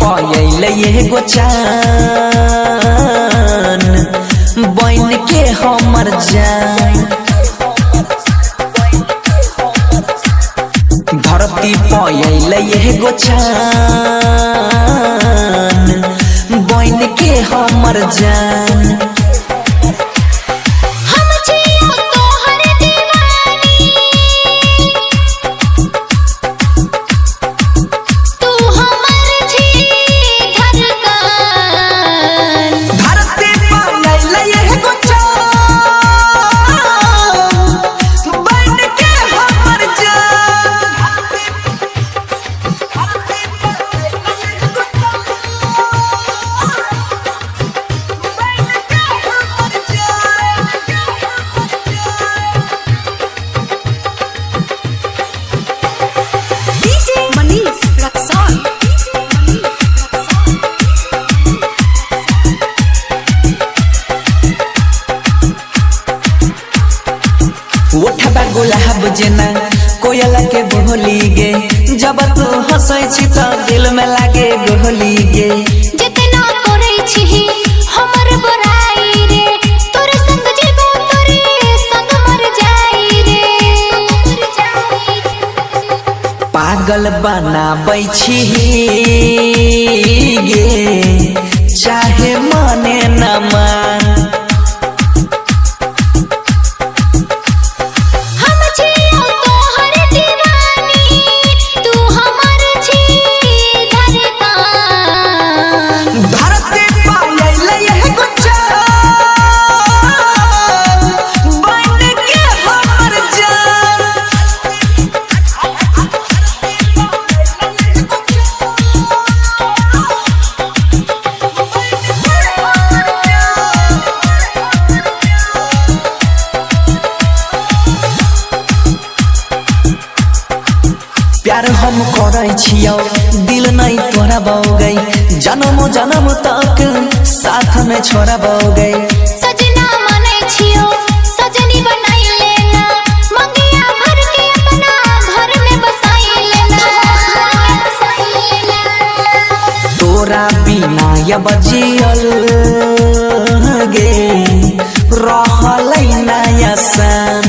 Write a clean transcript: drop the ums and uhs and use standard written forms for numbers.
पायल एगो चान बन के हमर जान। धरती पायल एगो चान बन के हमर जान। उठबा गुलाब जेना कोयल के बोली गे, जब तू हंसै छी त दिल में लागे गोली गे। जितना करे छी हमर बड़ाई रे, तोरे संग जीबो तोरे संग मर जाई रे। पागल बनाबै छी गे चाहे माने न मान। प्यार हम करै छियौ दिल नहीं तोरा बौगै, जन्म जन्म तक साथ में छोड़ा बौगै। सजना मानै छियौ सजनी बनाई लेना, मंगिया भर के अपना घर में बसाई लेना। तोरा बिना अब जियल गे रहलै ना आसान।